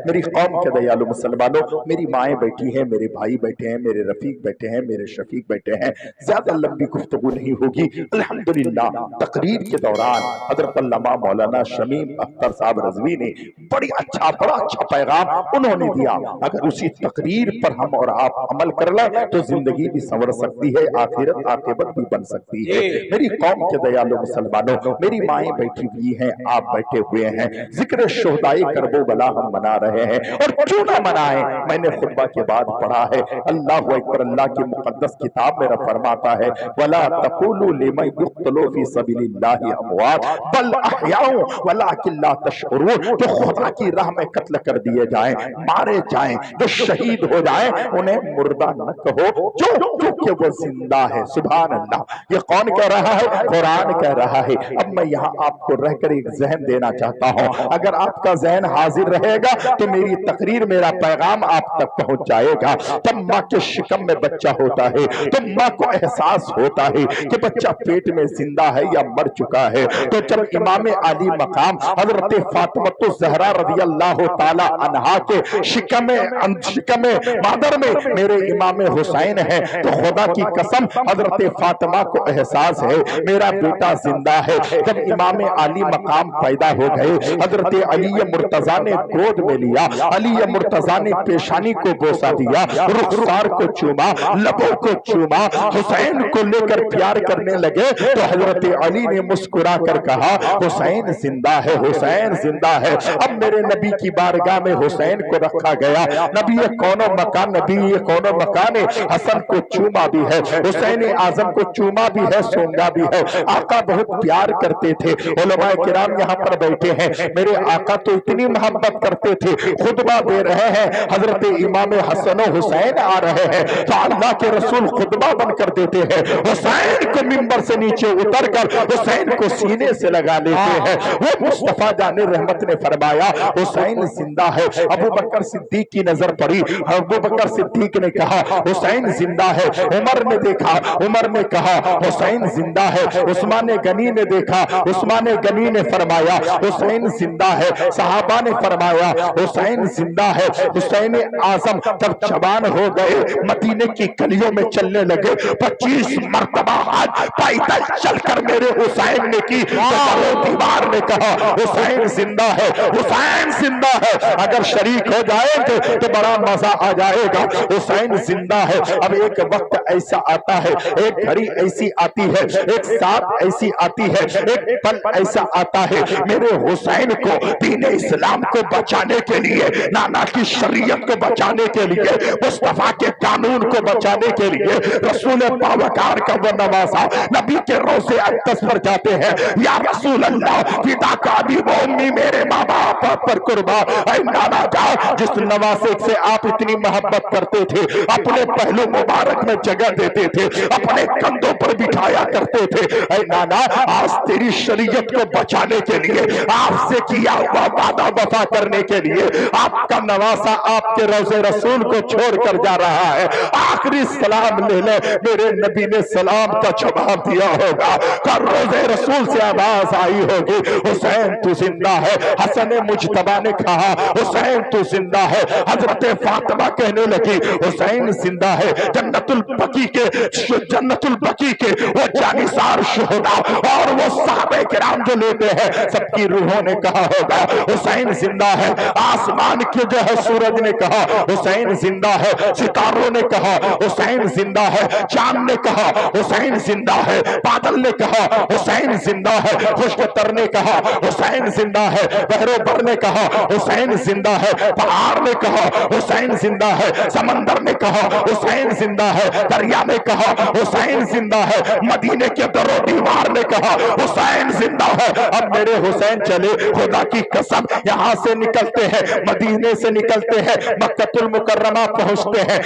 मेरी कौम के दयालु मुसलमानों, मेरी माएँ बैठी हैं, मेरे भाई बैठे हैं, मेरे रफीक बैठे हैं, मेरे शफीक बैठे हैं। ज्यादा लंबी गुफ्तगू नहीं होगी। अल्हम्दुलिल्लाह तकरीर के दौरान हजरत अल्लामा मौलाना शमीम अख्तर साहब रजवी ने बड़ा अच्छा पैगाम उन्होंने दिया। अगर उसी तकरीर पर हम और आप अमल कर लें तो जिंदगी भी संवर सकती है, आखिरत आकिबत भी बन सकती है। मेरी कौम के दयालु मुसलमानों, मेरी माएँ बैठी हुई हैं, आप बैठे हुए हैं, जिक्र शोहदाए करबो बला हम मना रहे हैं। और क्यों ना मनाएं, मैंने खुतबा के बाद पढ़ा है, अल्लाह अकबर, अल्लाह की मुकद्दस किताब मेरा फरमाता है, वला तक़ूलू लिमन युक़्तलू फी सबीलिल्लाहि अमवात बल अहयाउ वलाकिन ला तशउरून। तो खुदा की राह में कत्ल कर दिए जाएं, मारे जाएं, जो शहीद हो जाएं, उन्हें मुर्दा न कहो, क्योंकि वो जिंदा है। सुभान अल्लाह। ये कौन कह रहा है? कुरान कह रहा है। अब मैं यहाँ आपको रहकर एक जहन देना चाहता हूँ। अगर आपका जहन हाजिर रहेगा तो मेरी तकरीर, मेरा पैगाम आप तक पहुंच जाएगा। तब माँ के शिकम में बच्चा होता है तो माँ को एहसास होता है कि बच्चा पेट में जिंदा है या मर चुका है। तो जब इमाम आली मकाम हजरत फातिमा ज़हरा रज़ियल्लाहु ताला अन्हा के शिकम मादर में मेरे इमाम हुसैन है, तो खुदा की कसम हजरत फातिमा को एहसास है मेरा बेटा जिंदा है। जब इमाम आली मकाम पैदा हो गए, हजरत अली मुर्तजा ने गोद में लिया, अली मुर्तजा ने पेशानी को बोसा दिया, रुखसार को चूमा, लबों को चूमा, हुसैन को लेकर प्यार करने लगे तो हजरत अली ने मुस्कुरा कर कहा हुसैन जिंदा है, हुसैन जिंदा है। अब मेरे नबी की बारगाह में हुसैन को रखा गया। नबी ये कौनो मकान, नबी ये कौनो मकान हसन को चूमा भी है, हुसैन आजम को चूमा भी है, सोंगा भी है। आका बहुत प्यार करते थे। उलमाए किराम यहाँ पर बैठे हैं, मेरे आका तो इतनी मोहब्बत करते थे, खुतबा दे रहे हैं, हजरत इमाम हसन हुसैन आ रहे हैं तो अल्लाह के रसूल खुतबा बनकर देते हैं, हुसैन को मिंबर से नीचे उतर कर हुसैन को सीने से लगा लेते हैं। वो मुस्तफा जाने रहमत ने फरमाया हुसैन जिंदा है। अबू बकर सिद्दीक की नजर पड़ी, अबू बकर सिद्दीक ने कहा हुसैन जिंदा है। उमर ने देखा, उमर ने कहा हुसैन जिंदा है। उस्मान गनी ने देखा, उस्मान गनी ने फरमाया हुसैन जिंदा है। सहाबा ने फरमाया हुसैन जिंदा है। हुसैन आजम जब जवान हो गए, मदीने की गलियों में चलने लगे, 25 मरतबा हाथ पैदल चलकर मेरे हुसैन ने की, तो दीवार ने कहा हुसैन जिंदा है, हुसैन जिंदा है। अगर शरीक हो जाएंगे तो बड़ा मजा आ जाएगा। हुसैन जिंदा है। अब एक वक्त ऐसा आता है, एक घड़ी ऐसी आती है, एक साथ ऐसी आती है, एक पल ऐसा आता है, मेरे हुसैन को दीन इस्लाम को बचाने के लिए, नाना की शरीयत को बचाने के लिए, मुस्तफा के कानून को बचाने के लिए रसूल पावकार का वो नवासा नबी के रोज़े अक़दस पर जाते हैं, या रसूल अल्लाह पिता का भी वो उम्मी मेरे माँ बाप पर कुर्बा। नाना जा, जिस नवासे से आप इतनी मोहब्बत करते थे, अपने पहलू मुबारक में जगह देते थे, अपने कंधों पर बिठाया करते थे, ऐ नाना आज तेरी शरीयत को बचाने के लिए, आपसे किया हुआ वादा वफा करने के लिए आपका नवासा आपके रोज़े रसूल को छोड़कर जा रहा है, आखिरी सलाम ले ले। मेरे नबी ने सलाम का जवाब दिया होगा, कर रोज़े रसूल से आवाज आई होगी हुसैन तू जिंदा है। हसन मुजतबा ने कहा हुसैन तू जिंदा है। हजरत फातिमा कहने लगी हुसैन जिंदा है। जन्नतुल बकी के वो जानिसार शुहदा और वो सहाबे किराम जो लेते हैं, सबकी रूहों ने कहा होगा हुसैन जिंदा है। आसमान के जो है सूरज ने कहा हुसैन जिंदा है, सितारों ने कहा हुसैन जिंदा है, चांद ने कहा हुसैन जिंदा है, बादल ने कहा हुसैन जिंदा है, खुशतर ने कहा हुसैन जिंदा है, बहरोबर ने कहा हुसैन जिंदा है, पहाड़ ने कहा हुसैन जिंदा है, समंदर ने कहा हुसैन जिंदा है, दरिया ने कहा हुसैन जिंदा है, मदीने के दरो दीवार ने कहा हुसैन जिंदा है। अब मेरे हुसैन चले, खुदा की कसम यहाँ से निकलते हैं, मदीने से निकलते हैं, मक्कतुल मुकर्रमा पहुंचते हैं,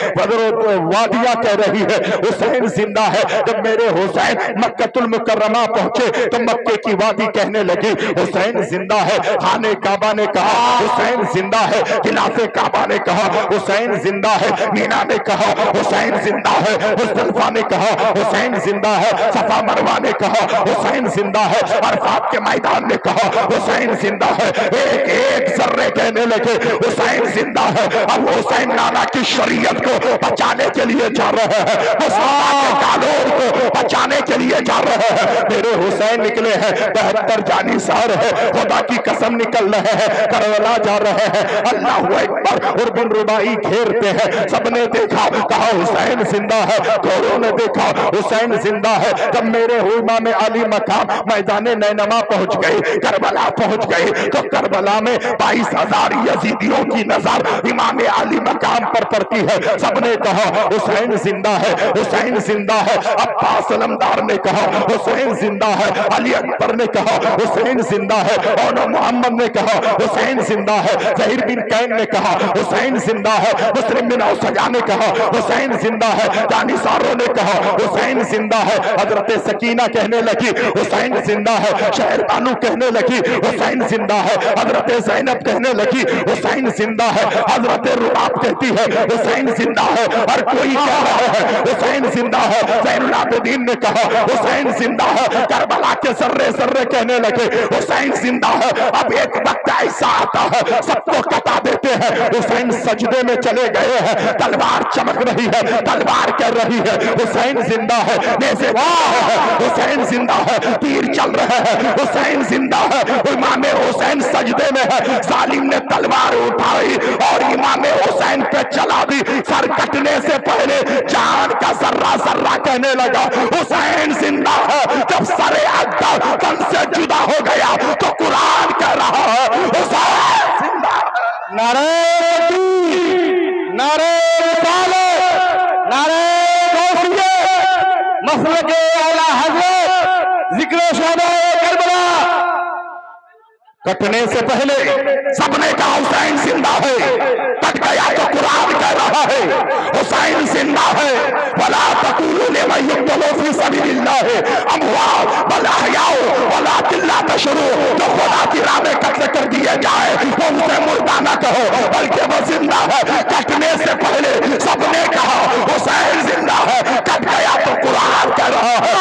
वादिया कह रही है हुसैन जिंदा है। जब मेरे हुसैन मक्कतुल मुकर्रमा पहुंचे तो मक्के की वादी कहने लगी हुसैन जिंदा है। खाने काबा ने कहा हुसैन जिंदा है, खिलाफे काबा ने कहा हुसैन जिंदा है, मीना ने कहा हुसैन जिंदा है, मुस्तफा ने कहा हुसैन जिंदा है, सफा मरवा ने कहा हुसैन जिंदा है, अरफात के मैदान ने कहा हुसैन जिंदा है। एक एक जर्रे कहने लगे हुसैन जिंदा है। अब हुसैन नाना की शरीयत को बचाने के लिए जा रहे हैं, कानून को बचाने के लिए जा रहे हैं। मेरे हुसैन निकले हैं, 72 जानिसार है, खुदा की कसम निकल रहे हैं, करबला जा रहे हैं। अल्लाह अकबर। और बिन रुबाई घेरते हैं, सबने देखा, कहा हुसैन जिंदा है, घोड़ों ने देखा हुसैन जिंदा है। जब मेरे इमाम अली मकाम मैदान नैनमा पहुंच गए, करबला पहुंच गए, तो करबला में 22,000 यजीदियों की नजर इमाम अली मकाम पर पड़ती है। सबने कहा हुसैन जिंदा है, हुसैन जिंदा है। अब्बास अलमदार ने कहा हुसैन जिंदा है, अली अकबर ने कहा हुसैन जिंदा है, और मोहम्मद ने कहा हुसैन जिंदा है, जहीर बिन कैन ने कहा हुसैन जिंदा है, मुस्लिम बिन औसजा ने कहा हुसैन जिंदा है, जानिसारों ने कहा हुसैन जिंदा है। हजरत सकीना कहने लगी हुसैन जिंदा है, शहर बानू कहने लगी हुसैन जिंदा है, हजरत ज़ैनब कहने लगी हुसैन जिंदा है, हजरत रुबाब कहती है हुसैन जिंदा है, हर कोई कह रहा है हुसैन जिंदा है। ज़ैनुल आबिदीन ने कहा हुसैन जिंदा है, करबला के सर्रे सर्रे कहने लगे हुसैन जिंदा है। अब एक वक्त ऐसा आता है सबको कटा देते हैं, हुसैन सजदे में चले गए हैं, तलवार चमक रही है, तलवार कह रही है हुसैन जिंदा है, नेज़े हुसैन जिंदा है, तीर चल रहे हैं हुसैन जिंदा है। इमाम हुसैन सजदे में है, जालिम ने तलवार उठाई और इमाम हुसैन पे चला दी। सर कटने से पहले जान का जर्रा जर्रा कहने लगा हुसैन जिंदा है। जब सरे अकबर तन से जुदा हो गया तो कुरान कह रहा है हुसैन जिंदा है। नारे नारे नारे मसलक आला हज़रत जिक्र शहदाए करबला। कटने से पहले सबने कहा हुसैन जिंदा है, कट गया तो कुरान कह रहा है हुसैन जिंदा है। वला तक़ूलू लिमन युक़्तलू फ़ी सबीलिल्लाह अमवात बल अहयाउ वलाकिन ला तशऊरून। जो खुदा की राह में कत्ल कर दिए जाए वो उसे मुर्दा न कहो बल्कि वो जिंदा है। कटने से पहले सबने कहा हुसैन जिंदा है, कट गया तो कुरान कह रहा है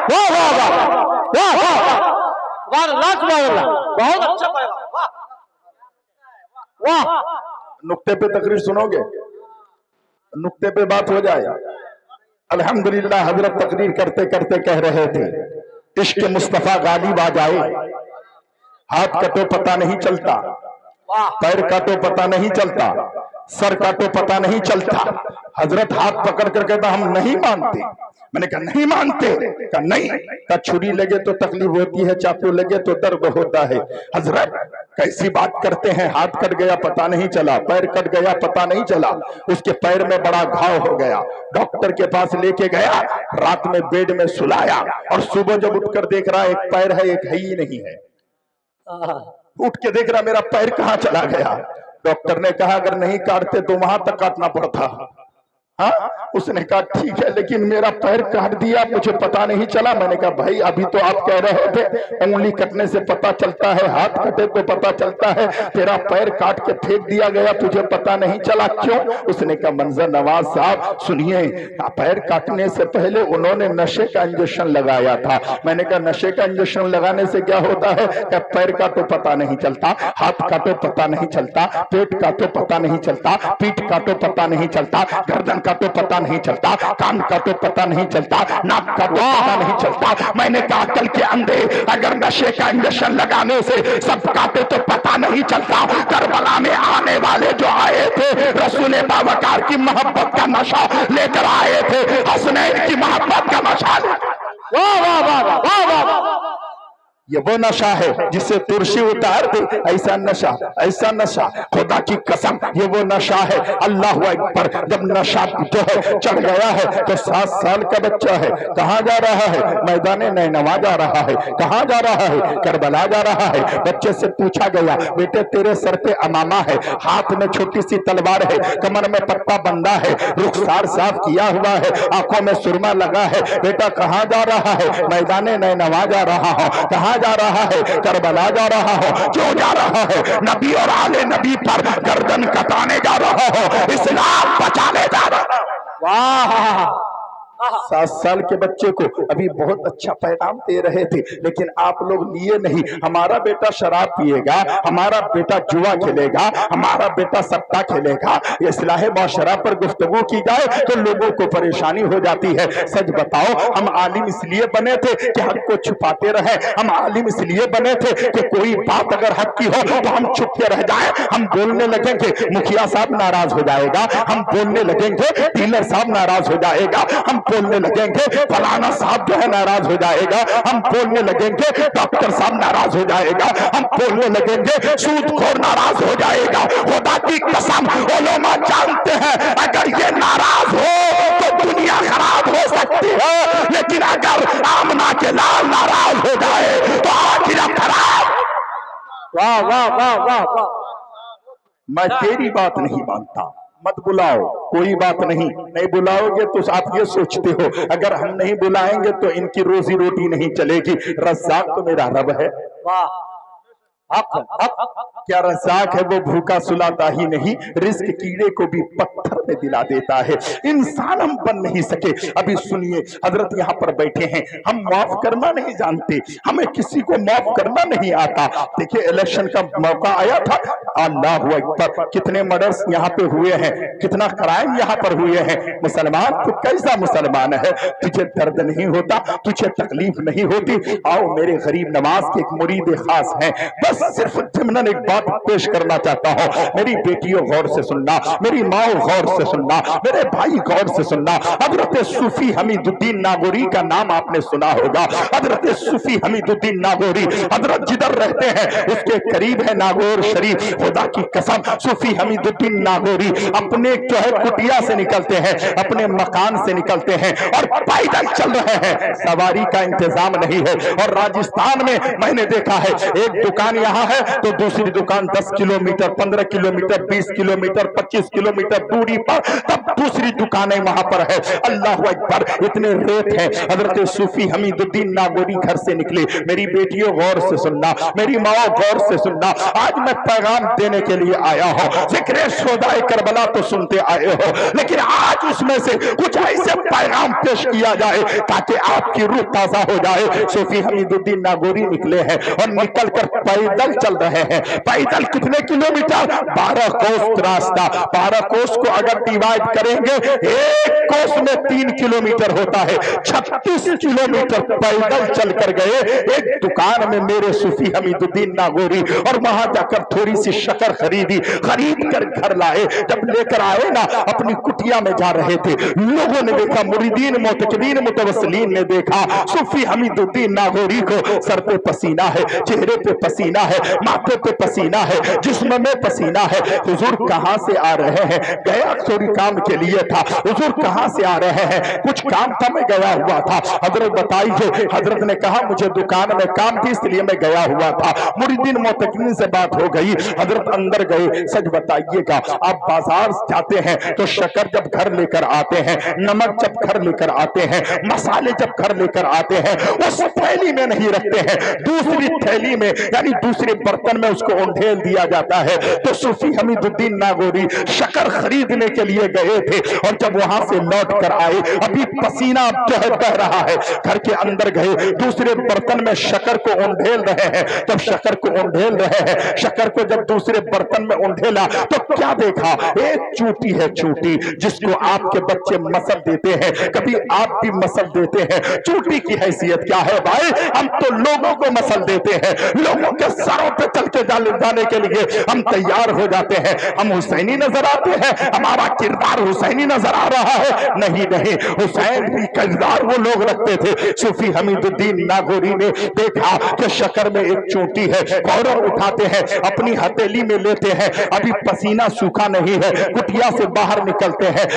वाह वाह वाह वाह वाह बहुत अच्छा वाह वाह। नुक्ते पे तकरीर सुनोगे, नुक्ते पे बात हो जाए। अल्हम्दुलिल्लाह हजरत तकरीर करते करते कह रहे थे इश्क मुस्तफा गालिब आ जाए, हाथ कटो पता नहीं चलता, पैर काटो पता नहीं चलता, सर काटो पता नहीं चलता। हजरत हाथ पकड़ कर कहता हम नहीं मानते। मैंने कहा नहीं मानते? कहा नहीं। कहा छुरी लगे तो तकलीफ होती है, चाकू लगे तो दर्द होता है। हजरत कैसी बात करते हैं, हाथ कट गया पता नहीं चला, पैर कट गया पता नहीं चला, उसके पैर में बड़ा घाव हो गया, डॉक्टर के पास लेके गया, रात में बेड में सुलाया और सुबह जब उठकर देख रहा एक पैर है एक है ही नहीं है। उठ के देख रहा मेरा पैर कहाँ चला गया। डॉक्टर ने कहा अगर नहीं काटते तो वहां तक काटना पड़ता। हाँ, उसने कहा ठीक है लेकिन मेरा पैर काट दिया मुझे पता नहीं चला। मैंने कहा भाई अभी तो आप कह रहे थे उंगली कटने से पता चलता है, हाथ कटे तो पता चलता है, तेरा पैर काट के फेंक दिया गया तुझे पता नहीं चला, क्यों? उसने कहा मंजर नवाज साहब सुनिए, पैर काटने से पहले उन्होंने नशे का इंजेक्शन लगाया था। मैंने कहा नशे का इंजेक्शन लगाने से क्या होता है? क्या पैर का तो पता नहीं चलता, हाथ का तो पता नहीं चलता, पेट का तो पता नहीं चलता, पीठ का तो पता नहीं चलता, गर्दन का तो पता नहीं चलता, कान का तो पता नहीं चलता, नाक का तो पता नहीं चलता। मैंने कहा अकल के अंधे अगर नशे का इंजेक्शन लगाने से सब काटे तो पता नहीं चलता। करबला में आने वाले जो आए थे रसूल बावकार की मोहब्बत का नशा लेकर आए थे, हसनैन की मोहब्बत का नशा। वाह वाह वाह वाह वाह वाह। ये वो नशा है जिसे तुरशी उतार दे, ऐसा नशा, ऐसा नशा, खुदा की कसम ये वो नशा है। अल्लाह अकबर। जब नशा जो है चढ़ गया है तो 7 साल का बच्चा है, कहाँ जा रहा है? मैदान नैनवा जा रहा है। कहाँ जा रहा है? करबला जा रहा है। बच्चे से पूछा गया बेटे तेरे सर पे अमामा है, हाथ में छोटी सी तलवार है, कमर में पट्टा बंधा है, रुखसार साफ किया हुआ है, आंखों में सुरमा लगा है, बेटा कहाँ जा रहा है? मैदान नैनवा जा रहा हो। कहाँ जा रहा है? करबला जा रहा हो। क्यों जा रहा है? नबी और आले नबी पर गर्दन कटाने जा रहा हो, इस्लाम बचाने जा रहा हो। वाह 7 साल के बच्चे को अभी बहुत अच्छा पैगाम दे रहे थे, लेकिन आप लोग लिए नहीं। हमारा बेटा शराब पिएगा, हमारा बेटा जुआ खेलेगा, हमारा बेटा सट्टा खेलेगा, इस्लाह माशरा पर गुफ्तगू की जाए तो लोगों को परेशानी हो जाती है। सच बताओ, हम आलिम इसलिए बने थे कि हक को छुपाते रहे, हम आलिम इसलिए बने थे कि कोई बात अगर हक की हो तो हम चुप के रह जाए। हम बोलने लगेंगे मुखिया साहब नाराज हो जाएगा, हम बोलने लगेंगे डीलर साहब नाराज हो जाएगा, हम बोलने लगेंगे फलाना साहब जो है नाराज हो जाएगा, हम बोलने लगेंगे डॉक्टर साहब नाराज हो जाएगा, हम बोलने लगेंगे सूदखोर नाराज हो जाएगा। खुदा की कसम उलमा जानते हैं अगर ये नाराज हो तो दुनिया खराब हो सकती है, लेकिन अगर आमना के लाल नाराज हो जाए तो आखिरत खराब। वाह वाह वाह वाह वाह। मैं तेरी बात नहीं मानता, मत बुलाओ, कोई बात नहीं बुलाओगे तो आप ये सोचते हो अगर हम नहीं बुलाएंगे तो इनकी रोजी रोटी नहीं चलेगी। रज़्ज़ाक तो मेरा रब है। वाह, क्या रज़्ज़ाक है वो भूखा सुलाता ही नहीं, रिस्क कीड़े को भी पत्थर में दिला देता है। इंसान हम बन नहीं सके। अभी सुनिए, हजरत यहाँ पर बैठे हैं, हम माफ करना नहीं जानते, हमें किसी को माफ करना नहीं आता। देखिए इलेक्शन का मौका आया था, अल्लाहु अकबर, कितने मर्डर्स यहाँ पे हुए हैं, कितना क्राइम यहाँ पर हुए हैं। मुसलमान तो कैसा मुसलमान है, तुझे दर्द नहीं होता, तुझे तकलीफ नहीं होती। आओ मेरे गरीब नवाज के एक मुरीद खास हैं, बस सिर्फ जिम्नन एक बात पेश करना चाहता हूं। मेरी बेटियों गौर से सुनना, मेरी माँ गौर से सुनना, मेरे भाई गौर से सुनना। हजरत सूफी हमीदुद्दीन नागौरी का नाम आपने सुना होगा। हजरत सूफी हमीदुद्दीन नागौरी, हजरत जिधर रहते हैं उसके करीब है नागौर शरीफ। खुदा की कसम, सूफी हमीदुद्दीन नागौरी अपने जो है कुटिया से निकलते हैं, अपने मकान से निकलते हैं और पैदल चल रहे हैं, सवारी का इंतजाम नहीं है। और राजस्थान में मैंने देखा है, एक दुकान यहाँ है तो दूसरी दुकान 10 किलोमीटर, 15 किलोमीटर, 20 किलोमीटर, 25 किलोमीटर दूरी पर तब दूसरी दुकानें वहां पर है। अल्लाह अकबर, इतने रेत है। हजरत सूफी हमीदुद्दीन नागौरी घर से निकले। मेरी बेटियों गौर से सुनना, मेरी माँ गौर से सुनना, आज मैं पैगाम देने के लिए आया हूँ। जिक्र शोदाए करबला तो सुनते आए हो, लेकिन आज उसमें से कुछ ऐसे पैगाम पेश किया जाए ताकि आपकी रूह ताजा हो जाए। सूफी हमीदुद्दीन नागौरी निकले हैं और निकल कर पैदल चल रहे हैं। पैदल कितने किलोमीटर? 12 कोस रास्ता। 12 कोस को अगर डिवाइड करेंगे, एक कोस में 3 किलोमीटर होता है। 36 किलोमीटर पैदल चल कर गए। एक दुकान में मेरे सूफी हमीदुद्दीन नागौरी, और वहां जाकर थोड़ी सी शक्कर खरीदी, खरीद कर घर लाए। जब लेकर आए ना, अपनी कुटिया में जा रहे थे, लोगों ने देखा, मुरीदीन मोतकदीन मुतवस्सिलीन ने देखा सूफी हमीदुद्दीन नागौरी को। सर पे पसीना है, चेहरे पे पसीना है, माथे पे पसीना है, जिस्म में पसीना है। हुजूर कहां से आ रहे हैं? गया थोड़ी काम के लिए था। हुजूर कहां से आ रहे हैं? कुछ काम था, मैं गया हुआ था। हजरत बताइए। हजरत ने कहा मुझे दुकान में काम थी इसलिए मैं गया हुआ था। मुरीदीन मोतकदीन से बात हो गई, हजरत अंदर गए। सच बताइएगा, आप बाजार जाते हैं तो शक्कर जब घर लेकर आते हैं, नमक जब घर लेकर आते हैं, मसाले जब घर लेकर आते हैं, उस थैली में नहीं रखते हैं, दूसरी थैली में यानी दूसरे बर्तन में उसको उंडेल दिया जाता है। तो सूफी हमीदुद्दीन नागौरी शक्कर खरीदने के लिए गए थे और जब वहां से लौट कर आए, अभी पसीना जो है बह रहा है, घर के अंदर गए, दूसरे बर्तन में शक्कर को उंडेल रहे हैं। जब शक्कर को उंडेल रहे हैं, शक्कर को जब दूसरे बर्तन में उंडेला तो क्या देखा? एक चूटी है, चूटी जिसको आपके बच्चे मसल देते हैं, कभी आप भी मसल देते हैं। चूटी की हैसियत क्या है भाई? हम तो लोगों को मसल देते हैं, लोगों के सरों पे चल के जाने के लिए हम तैयार हो जाते हैं। हम हुसैनी नजर आते हैं, हमारा किरदार हुसैनी नजर आ रहा है। नहीं नहीं, हुसैन भी किरदार वो लोग रखते थे। सूफी हमीदुद्दीन नागौरी ने देखा कि शक्कर में एक चोटी है, फौरन उठाते हैं, अपनी हथेली में लेते हैं। अभी पसीना सूखा नहीं है, कुटिया से बाहर निकलते हैं,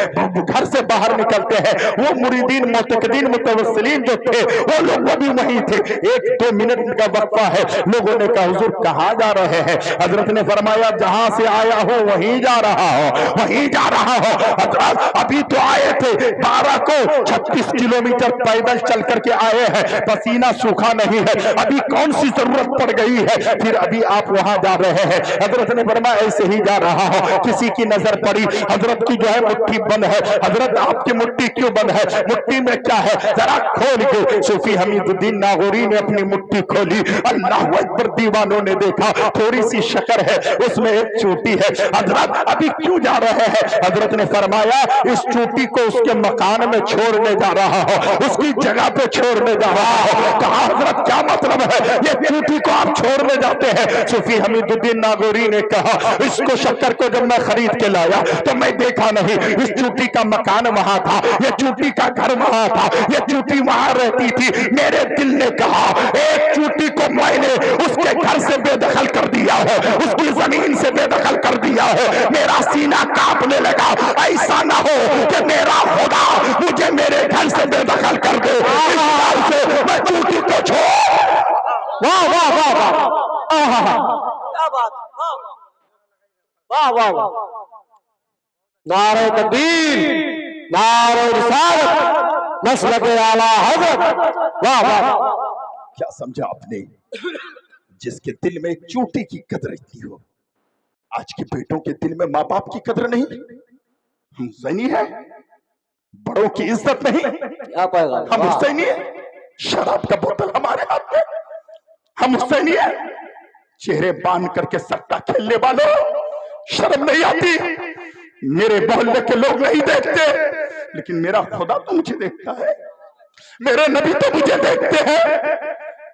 घर से बाहर निकलते हैं। वो मुरीदीन मोतकदीन मुतवस्सिलीन जो थे वो लोग भी वहीं थे। 1-2 मिनट का वक्फा है। लोगों ने कहा हुजूर कहाँ जा रहे हैं? हजरत ने फरमाया जहां से आया हो वहीं जा रहा हो, वहीं जा रहा हो। हजरत अभी तो आए थे 12 को 36 किलोमीटर पैदल चल करके आए हैं, पसीना सूखा नहीं है, अभी कौन सी जरूरत पड़ गई है फिर अभी आप वहां जा रहे हैं? हजरत ने फरमाया ऐसे ही जा रहा हो। किसी की नजर पड़ी, हजरत की जो है मुट्ठी बंद है। हजरत आपकी मुट्ठी क्यों बंद है? मुट्ठी में क्या है जरा खोल के। सूफी हमीदुद्दीन नागौरी ने अपनी मुट्ठी खोली, अल्लाह अकबर, दीवानों ने देखा थोड़ी सी शक्कर है, उसमें एक चूटी है। हजरत अभी क्यों जा रहे हैं? हजरत ने फरमाया इस चूटी को उसके मकान में छोड़ने जा रहा हो, उसकी जगह पे छोड़ने जा रहा हो। कहा हजरत क्या मतलब है, ये चूटी को आप छोड़ने जाते हैं? सूफी हमीदुद्दीन नागौरी ने कहा इसको शक्कर को जब मैं खरीद के लाया तो मैं देखा नहीं, इस चूटी का मकान वहां था, ये चूटी का घर वहां था, ये चूटी वहां रहती थी। मेरे दिल ने कहा एक चूटी को मैंने उसके घर से बेदखल कर दिया है, उसकी जमीन से बेदखल कर दिया है। मेरा सीना कांपने लगा, ऐसा ना हो कि मेरा खुदा मुझे मेरे घर से बेदखल कर दे। इस बात से मैं चूटी को छोड़। वाह वाह वाह वाह, क्या बात, वाह वाह वाह, नारे तकबीर, नारे रिसालत, मसलक आला हज़रत, वाह वाह। क्या समझा आपने? जिसके दिल में एक चूटी की कदर इतनी हो, आज के बेटों के दिल में माँ बाप की कदर नहीं। हम हुसैनी है, बड़ों की इज्जत नहीं, क्या पाएगा? हम हुसैनी है, शराब का बोतल हमारे हाथ में, हम हुसैनी है। चेहरे बांध करके सट्टा खेलने वालों, शर्म नहीं आती? मेरे मोहल्ले के लोग नहीं देखते, लेकिन मेरा खुदा तो मुझे देखता है, मेरे नबी तो मुझे देखते हैं।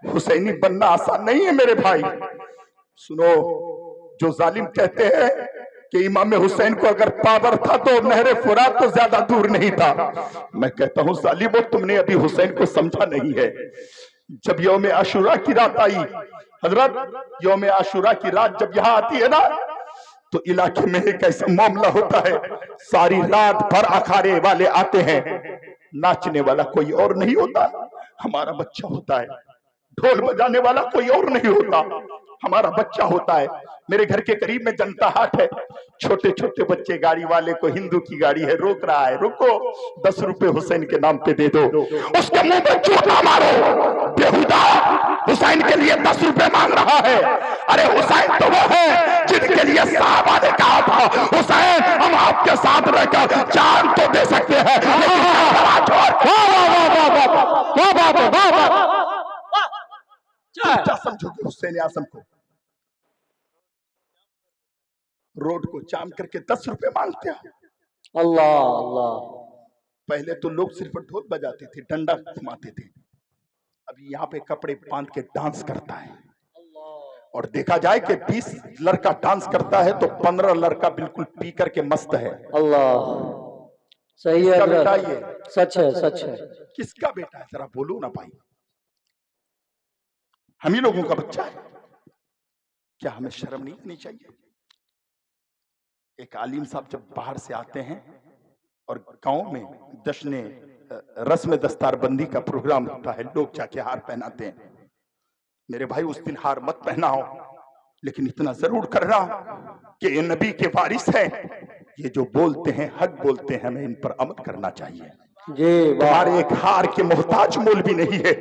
हुसैनी बनना आसान नहीं है मेरे भाई। सुनो, जो जालिम कहते हैं कि इमाम हुसैन को अगर पावर था तो नहरे फुरात तो ज्यादा दूर नहीं था, मैं कहता हूं जालिमो, तुमने अभी हुसैन को समझा नहीं है। जब यौम आशुरा की रात आई, हजरत यौम आशुरा की रात जब यहां आती है ना, तो इलाके में एक ऐसा मामला होता है, सारी रात भर अखाड़े वाले आते हैं, नाचने वाला कोई और नहीं होता, हमारा बच्चा होता है। ढोल बजाने वाला कोई और नहीं होता, हमारा बच्चा होता है। मेरे घर के करीब में जनता हाट है, छोटे छोटे बच्चे गाड़ी वाले को, हिंदू की गाड़ी है, रोक रहा है, रुको 10 रुपए हुसैन के नाम पे दे दो। उसके मुंह पे चूटा मारो, बेहुदा हुसैन के लिए 10 रुपए मांग रहा है। अरे हुसैन तो वो है जिनके लिए साहबा ने कहा था हुसैन हम आपके साथ रहकर जान तो दे सकते हैं, क्या समझोगे हुसैन आजम को? रोड को जाम करके 10 रुपए मांगते हैं। अल्लाह अल्लाह। पहले तो लोग सिर्फ ढोल बजाते थे, डंडा घुमाते थे, अभी यहाँ पे कपड़े बांध के डांस करता है। और देखा जाए कि 20 लड़का डांस करता है तो 15 लड़का बिल्कुल पी करके मस्त है। अल्लाह, सही है बेटा, ये सच है, सच है। किसका बेटा है जरा बोलो ना भाई? हम ही लोगों का बच्चा है। क्या हमें शर्म नहीं आनी चाहिए? एक आलिम साहब जब बाहर से आते हैं और गांव में जश्न रस्म दस्तारबंदी का प्रोग्राम होता है, लोग जाके हार पहनाते हैं। मेरे भाई उस दिन हार मत पहनाओ, लेकिन इतना जरूर करना कि ये नबी के वारिस हैं, ये जो बोलते हैं हक बोलते हैं, हमें इन पर अमल करना चाहिए। तुम्हारे एक हार के मोहताज मौलवी नहीं है।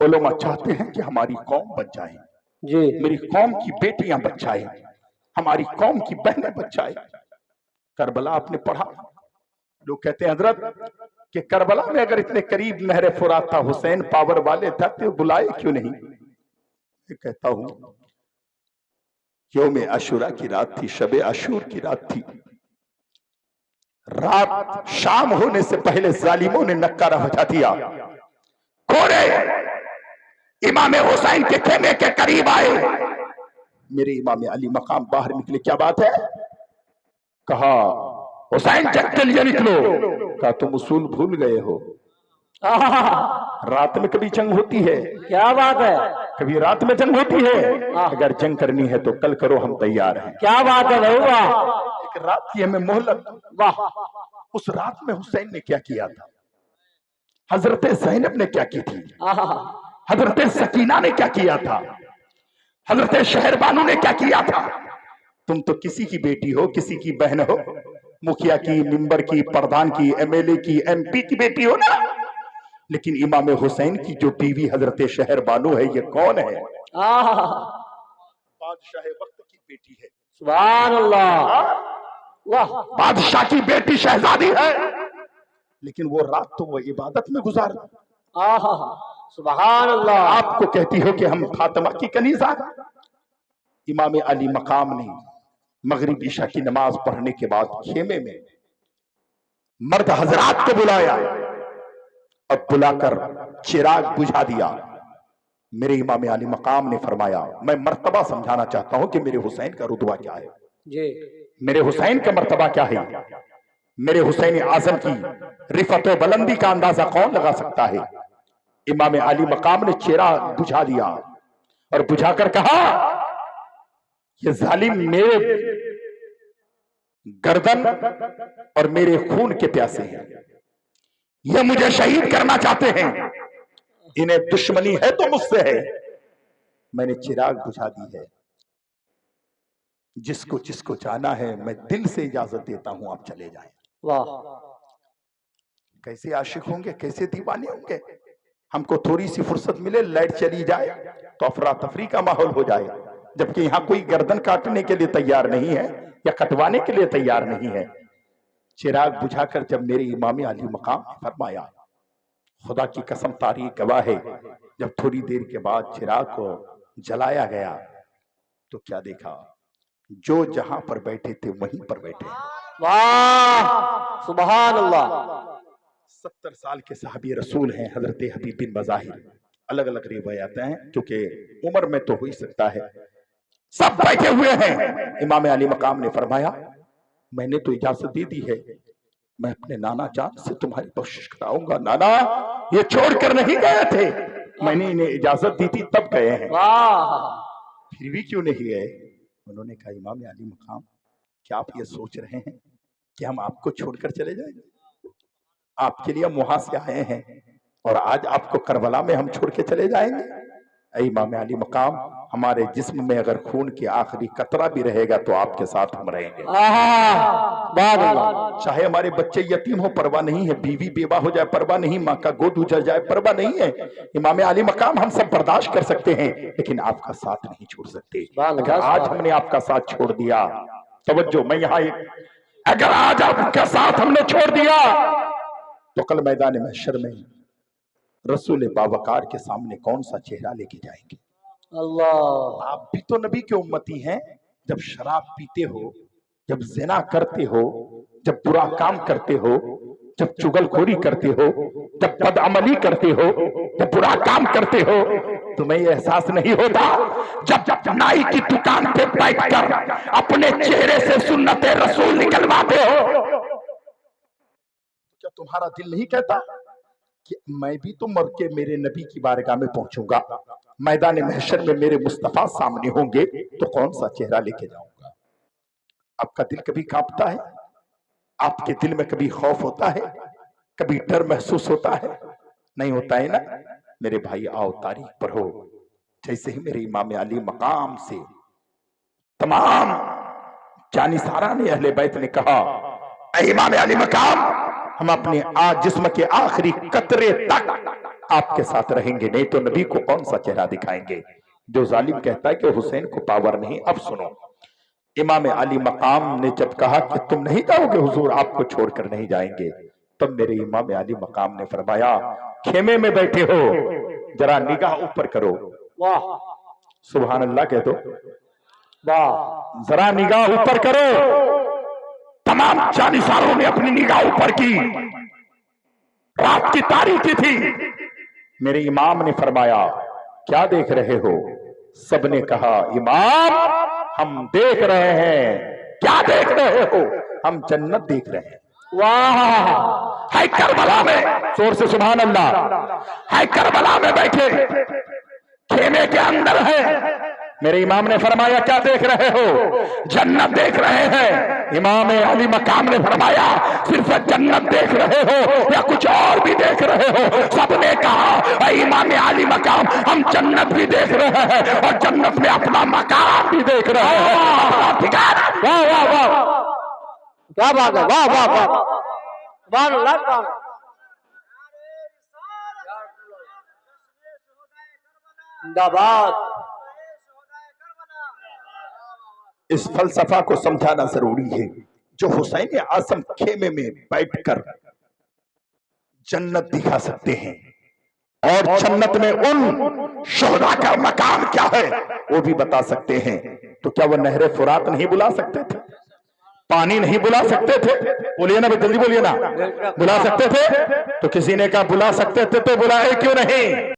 उलमा चाहते हैं कि हमारी कौम बच जाए, मेरी कौम की बेटियां बच जाए, हमारी कौम की बहनें बच जाए। करबला आपने पढ़ा, लोग कहते हैं हजरत कि करबला में अगर इतने करीब नहरे फुरात था, हुसैन पावर वाले था, तो बुलाए क्यों नहीं? मैं कहता हूं यौम आशुरा की रात थी, शबे आशूर की रात थी। रात शाम होने से पहले जालिमों ने नक्कारा बजा दिया। घोड़े इमाम हुसैन के खेमे के करीब आए, मेरे इमाम अली मकाम बाहर निकले। क्या बात है? कहा हुसैन जंग के लिए निकलो। कहा तुम उसूल भूल गए हो, रात में कभी जंग होती है? क्या बात है? कभी रात में जंग होती है? अगर जंग करनी है तो कल करो, हम तैयार हैं। क्या बात है भाई, वाह। एक रात की हमें मोहलत। वाह। उस रात में हुसैन ने क्या किया था, हजरत ज़ैनब ने क्या की थी, हजरत सकीना ने क्या किया था, हजरत शहरबानू ने क्या किया था? तुम तो किसी की बेटी हो, किसी की बहन हो, मुखिया की, मिंबर की, प्रधान की, एमएलए की, एमपी की बेटी हो ना, लेकिन इमाम हुसैन की जो बीवी हजरत शहरबानू है, ये कौन है? बादशाह वक्त की बेटी है। सुभान अल्लाह। वाह। बादशाह की बेटी शहजादी है, लेकिन वो रात तो वो इबादत में गुजार। सुभान अल्लाह। आपको कहती हो कि हम फातिमा की कनीजा। इमाम अली मकाम ने मगरिब ईशा की नमाज पढ़ने के बाद खेमे में मर्द हजरात को बुलाया और बुलाकर चिराग बुझा दिया। मेरे इमाम अली मकाम ने फरमाया, मैं मर्तबा समझाना चाहता हूं कि मेरे हुसैन का रुतबा क्या है जी। मेरे हुसैन का मर्तबा क्या है। मेरे हुसैन आजम की रिफत व बुलंदी का अंदाजा कौन लगा सकता है। इमाम अली मकाम ने चिराग बुझा दिया और बुझाकर कहा, ये जालिम मेरे गर्दन और मेरे खून के प्यासे हैं, ये मुझे शहीद करना चाहते हैं, इन्हें दुश्मनी है तो मुझसे है। मैंने चिराग बुझा दी है, जिसको जिसको जाना है मैं दिल से इजाजत देता हूं, आप चले जाएं। वाह। कैसे आशिक होंगे, कैसे दीवाने होंगे। हमको थोड़ी सी फुर्सत मिले, लाइट चली जाए तो अफरा तफरी का माहौल हो जाए, जबकि यहां कोई गर्दन काटने के लिए तैयार नहीं है या कटवाने के लिए तैयार नहीं है। चिराग बुझाकर जब मेरे इमाम अली मकाम ने फरमाया, खुदा की कसम तारीख गवाह है, जब थोड़ी देर के बाद चिराग को जलाया गया तो क्या देखा, जो जहां पर बैठे थे वहीं पर बैठे। वाह। सुभान अल्लाह। 70 साल के साहबी रसूल हैं हजरत हबीब बिन मज़ाहिर। अलग अलग रिवायतें हैं क्योंकि उम्र में तो हो ही सकता है। सब बैठे हुए हैं। इमाम अली मकाम ने फरमाया, मैंने तो इजाजत दे दी है, मैं अपने नाना जान से तुम्हारी बख्शिश कराऊंगा। नाना ये छोड़कर नहीं गए थे, मैंने इन्हें इजाजत दी थी तब गए हैं, फिर भी क्यों नहीं गए। उन्होंने कहा, इमाम अली मकाम, क्या आप ये सोच रहे हैं कि हम आपको छोड़कर चले जाएंगे? आपके लिए हम वहां से आए हैं और आज आपको करबला में हम छोड़ के चले जाएंगे? इमाम अली मकाम, हमारे जिस्म में अगर खून की आखिरी कतरा भी रहेगा तो आपके साथ हम रहेंगे। चाहे हमारे बच्चे यतीम हो परवाह नहीं है, बीवी बेवा हो जाए परवाह नहीं, माँ का गोद उजड़ जाए परवाह नहीं है। इमाम अली मकाम, हम सब बर्दाश्त कर सकते हैं, लेकिन आपका साथ नहीं छोड़ सकते। अगर आज हमने आपका साथ छोड़ दिया, तवज्जो, मैं यहाँ अगर आज आपका साथ हमने छोड़ दिया तो कल मैदान महशर में रसूल बावकार के सामने कौन सा चेहरा लेके जाएंगे। अल्लाह। आप भी तो नबी के उम्मती हैं। जब शराब पीते हो, जब जिना करते हो, जब बुरा काम करते हो, जब चुगलखोरी करते हो, जब बदअमली करते हो, जब बुरा काम करते हो, तुम्हें ये एहसास नहीं होता जब नाई की दुकान पे बैठकर अपने चेहरे से सुन्नते रसूल निकलवाते हो, क्या तुम्हारा दिल नहीं कहता कि मैं भी तो मर के मेरे नबी की बारगाह में पहुंचूंगा, मैदान महशर में मेरे मुस्तफा सामने होंगे तो कौन सा चेहरा लेके जाऊंगा। आपका दिल कभी कांपता है? आपके दिल में कभी खौफ होता है, कभी डर महसूस होता है? नहीं होता है ना। मेरे भाई आओ तारीख पर हो। जैसे ही मेरे इमाम अली मकाम से तमाम जानिसारा ने, अहले बैत ने कहा, इमाम अली मकाम, हम अपने आज जिस्म के आखिरी कतरे तक आपके साथ रहेंगे, नहीं तो नबी को कौन सा चेहरा दिखाएंगे। जो जालिम कहता है कि हुसैन को पावर नहीं, अब सुनो, इमाम अली मकाम ने जब कहा कि तुम नहीं जाओगे हुजूर, आपको छोड़कर नहीं जाएंगे, तब मेरे इमाम अली मकाम ने फरमाया, खेमे में बैठे हो, जरा निगाह ऊपर करो। वाह। सुभान अल्लाह कह दो। वाह। जरा निगाह ऊपर करो। तमाम जानिसारों ने अपनी निगाह ऊपर की। रात की तारीकी थी। मेरे इमाम ने फरमाया, क्या देख रहे हो? सबने कहा, इमाम, हम देख रहे हैं। क्या देख रहे हो? हम जन्नत देख रहे हैं। वाह। है करबला में, जोर से सुभान अल्लाह, है करबला में बैठे, खेमे के अंदर है। मेरे इमाम ने फरमाया, क्या देख रहे हो? जन्नत देख रहे हैं। इमाम अली मकाम ने फरमाया सिर्फ जन्नत देख रहे हो या कुछ और भी देख रहे हो? सबने कहा इमाम अली मकाम हम जन्नत भी देख रहे हैं और जन्नत में अपना मकाम भी देख रहे हैं। वाह वाह वाह, क्या बात है, वाह वाह वाह, सुभान अल्लाह, सुभान अल्लाह। जिंदाबाद। इस फलसफा को समझाना जरूरी है। जो हुसैन आजम खेमे में बैठकर जन्नत दिखा सकते हैं और जन्नत में उन शोहदा का मकाम क्या है वो भी बता सकते हैं, तो क्या वो नहरे फुरात नहीं बुला सकते थे? पानी नहीं बुला सकते थे? बोलिए ना, जल्दी बोलिए ना, बुला सकते थे? तो किसी ने कहा बुला सकते थे तो बुलाए क्यों नहीं?